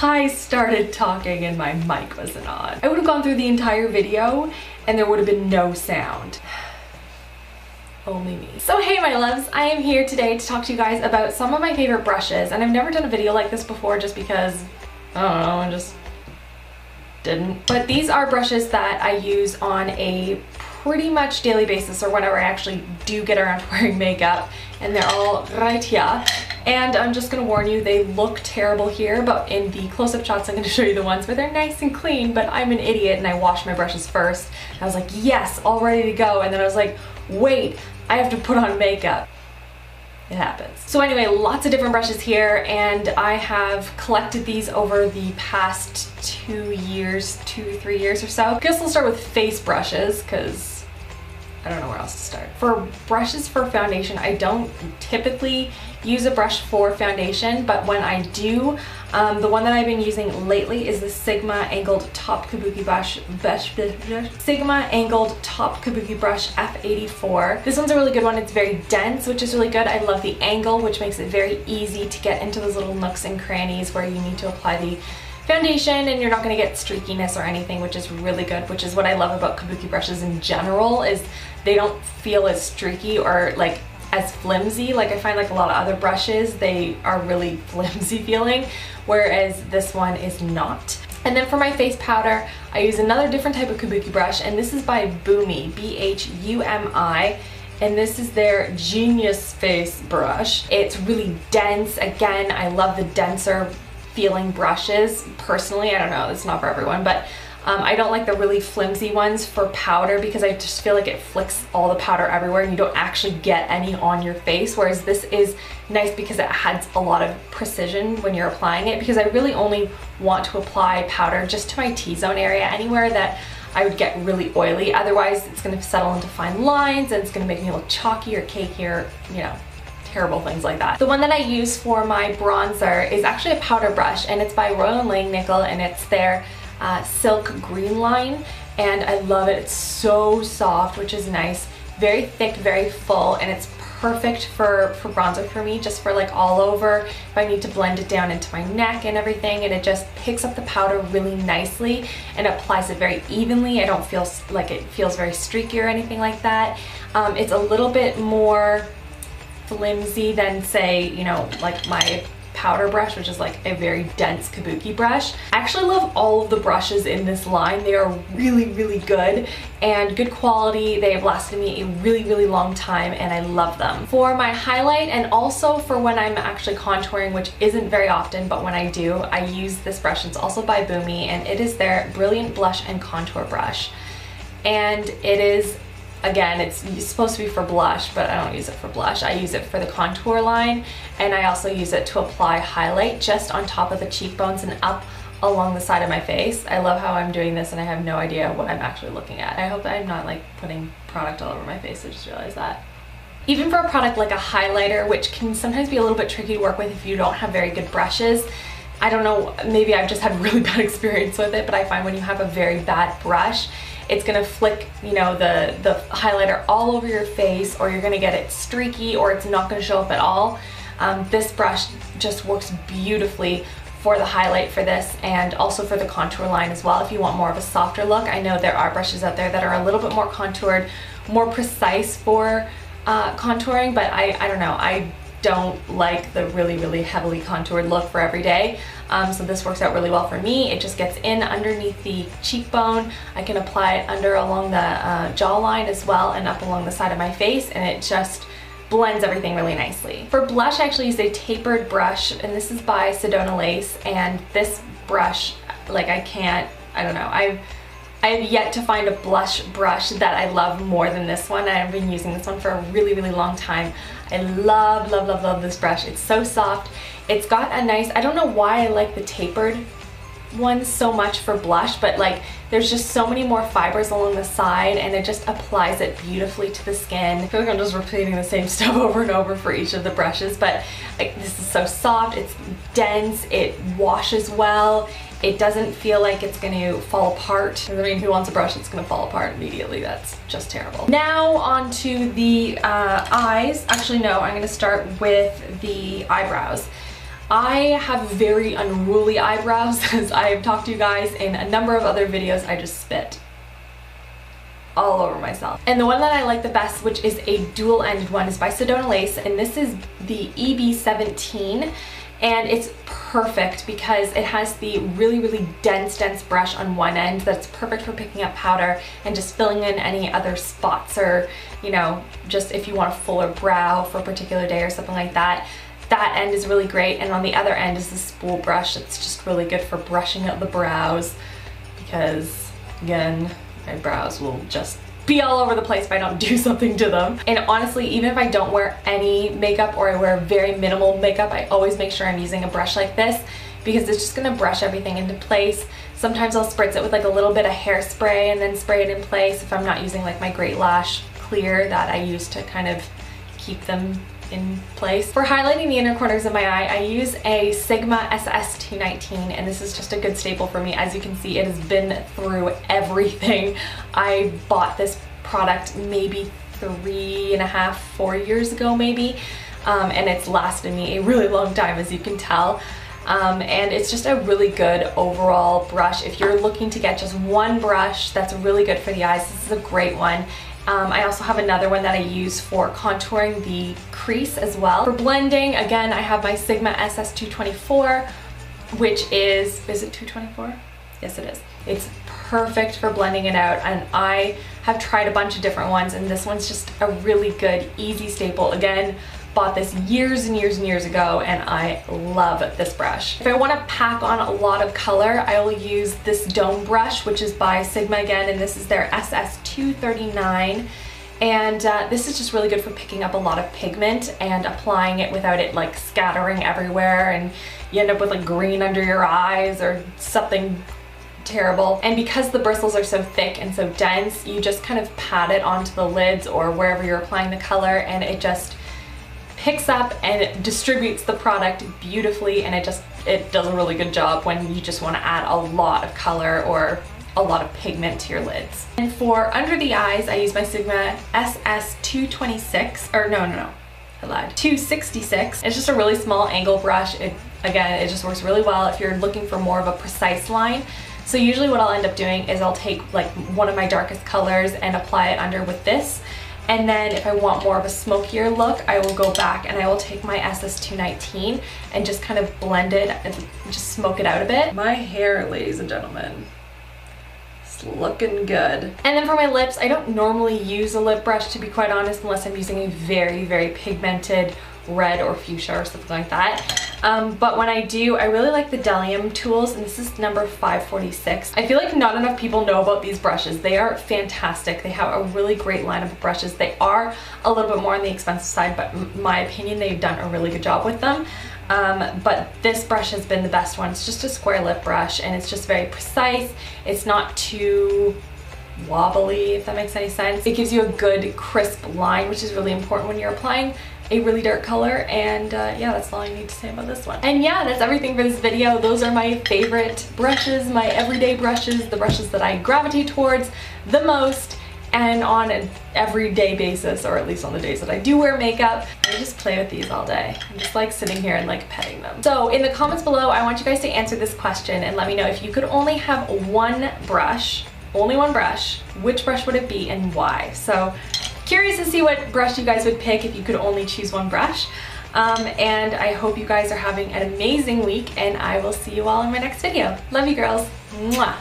I started talking and my mic wasn't on. I would have gone through the entire video and there would have been no sound. Only me. So hey my loves, I am here today to talk to you guys about some of my favorite brushes, and I've never done a video like this before just because, I don't know, I just didn't. But these are brushes that I use on a pretty much daily basis, or whenever I actually do get around to wearing makeup, and they're all right here. And I'm just gonna warn you, they look terrible here, but in the close-up shots I'm gonna show you the ones where they're nice and clean, but I'm an idiot and I washed my brushes first. And I was like, yes, all ready to go, and then I was like, wait, I have to put on makeup. It happens. So anyway, lots of different brushes here, and I have collected these over the past 2 years, 2-3 years or so. I guess we'll start with face brushes, because I don't know where else to start. For brushes for foundation, I don't typically use a brush for foundation, but when I do, the one that I've been using lately is the Sigma Angled Top Kabuki Brush, Sigma Angled Top Kabuki Brush F84. This one's a really good one. It's very dense, which is really good. I love the angle, which makes it very easy to get into those little nooks and crannies where you need to apply the foundation and you're not going to get streakiness or anything, which is really good, which is what I love about kabuki brushes in general, is they don't feel as streaky or like as flimsy. Like I find like a lot of other brushes, they are really flimsy feeling, whereas this one is not. And then for my face powder, I use another different type of kabuki brush, and this is by Bhumi, B-H-U-M-I. And this is their Genius Face brush. It's really dense. Again, I love the denser feeling brushes. Personally, I don't know, it's not for everyone, but I don't like the really flimsy ones for powder because I just feel like it flicks all the powder everywhere and you don't actually get any on your face, whereas this is nice because it adds a lot of precision when you're applying it, because I really only want to apply powder just to my T-zone area, anywhere that I would get really oily. Otherwise it's going to settle into fine lines and it's going to make me look chalky or cakey or, you know, terrible things like that. The one that I use for my bronzer is actually a powder brush, and it's by Royal & Langnickel, and it's their Silk Green line, and I love it. It's so soft, which is nice. Very thick, very full, and it's perfect for bronzer for me, just for like all over if I need to blend it down into my neck and everything, and it just picks up the powder really nicely and applies it very evenly. I don't feel like it feels very streaky or anything like that. It's a little bit more flimsy than, say, you know, like my powder brush, which is like a very dense kabuki brush. I actually love all of the brushes in this line. They are really, really good and good quality. They have lasted me a really, really long time and I love them. For my highlight, and also for when I'm actually contouring, which isn't very often, but when I do, I use this brush. It's also by Bhumi, and it is their Brilliant Blush and Contour Brush. And it is, again, it's supposed to be for blush, but I don't use it for blush. I use it for the contour line, and I also use it to apply highlight just on top of the cheekbones and up along the side of my face. I love how I'm doing this and I have no idea what I'm actually looking at. I hope that I'm not like putting product all over my face. I just realized that. Even for a product like a highlighter, which can sometimes be a little bit tricky to work with if you don't have very good brushes, I don't know, maybe I've just had a really bad experience with it, but I find when you have a very bad brush, it's gonna flick, you know, the highlighter all over your face, or you're gonna get it streaky, or it's not gonna show up at all. This brush just works beautifully for the highlight for this, and also for the contour line as well if you want more of a softer look. I know there are brushes out there that are a little bit more contoured, more precise for contouring, but I don't know, I don't like the really, really heavily contoured look for every day. So this works out really well for me. It just gets in underneath the cheekbone. I can apply it under along the jawline as well, and up along the side of my face, and it just blends everything really nicely. For blush, I actually use a tapered brush, and this is by Sedona Lace, and this brush, like I don't know, I have yet to find a blush brush that I love more than this one. I've been using this one for a really, really long time. I love, love, love, love this brush. It's so soft. It's got a nice, I don't know why I like the tapered one so much for blush, but like there's just so many more fibers along the side, and it just applies it beautifully to the skin. I feel like I'm just repeating the same stuff over and over for each of the brushes, but like, this is so soft, it's dense, it washes well, it doesn't feel like it's going to fall apart. I mean, who wants a brush that's going to fall apart immediately? That's just terrible. Now on to the eyes. Actually no, I'm going to start with the eyebrows. I have very unruly eyebrows, as I have talked to you guys in a number of other videos. I just spit all over myself. And the one that I like the best, which is a dual-ended one, is by Sedona Lace, and this is the EB17, and it's perfect because it has the really dense brush on one end that's perfect for picking up powder and just filling in any other spots, or, you know, just if you want a fuller brow for a particular day or something like that. That end is really great, and on the other end is the spool brush. It's just really good for brushing out the brows because, again, my brows will just be all over the place if I don't do something to them. And honestly, even if I don't wear any makeup or I wear very minimal makeup, I always make sure I'm using a brush like this because it's just gonna brush everything into place. Sometimes I'll spritz it with like a little bit of hairspray and then spray it in place if I'm not using like my Great Lash clear that I use to kind of keep them in place. For highlighting the inner corners of my eye, I use a Sigma SS219, and this is just a good staple for me. As you can see, it has been through everything. I bought this product maybe 3.5, 4 years ago maybe, and it's lasted me a really long time, as you can tell. And it's just a really good overall brush. If you're looking to get just one brush that's really good for the eyes, this is a great one. I also have another one that I use for contouring the crease as well. For blending, again, I have my Sigma SS224, which is it 224? Yes, it is. It's perfect for blending it out, and I have tried a bunch of different ones, and this one's just a really good, easy staple. Again, bought this years and years ago, and I love this brush. If I want to pack on a lot of color, I will use this Dome brush, which is by Sigma again, and this is their SS239. And this is just really good for picking up a lot of pigment and applying it without it like scattering everywhere, and you end up with like green under your eyes or something terrible. And because the bristles are so thick and so dense, you just kind of pat it onto the lids or wherever you're applying the color, and it just picks up and it distributes the product beautifully, and it does a really good job when you just want to add a lot of color or a lot of pigment to your lids. And for under the eyes, I use my Sigma SS226, or no, I lied, 266. It's just a really small angle brush. Again, it just works really well if you're looking for more of a precise line. So usually what I'll end up doing is I'll take like one of my darkest colors and apply it under with this. And then if I want more of a smokier look, I will go back and I will take my SS219 and just kind of blend it and just smoke it out a bit. My hair, ladies and gentlemen, is looking good. And then for my lips, I don't normally use a lip brush, to be quite honest, unless I'm using a very pigmented red or fuchsia or something like that. But when I do, I really like the Delium tools, and this is number 546. I feel like not enough people know about these brushes. They are fantastic. They have a really great lineup of brushes. They are a little bit more on the expensive side, but in my opinion, they've done a really good job with them. But this brush has been the best one. It's just a square lip brush, and it's just very precise. It's not too wobbly, if that makes any sense. It gives you a good crisp line, which is really important when you're applying a really dark color. And yeah, that's all I need to say about this one. And yeah, that's everything for this video. Those are my favorite brushes, my everyday brushes, the brushes that I gravitate towards the most, and on an everyday basis, or at least on the days that I do wear makeup. I just play with these all day. I'm just like sitting here and like petting them. So in the comments below, I want you guys to answer this question and let me know, if you could only have one brush, only one brush, which brush would it be and why? So curious to see what brush you guys would pick if you could only choose one brush. And I hope you guys are having an amazing week, and I will see you all in my next video. Love you girls. Mwah.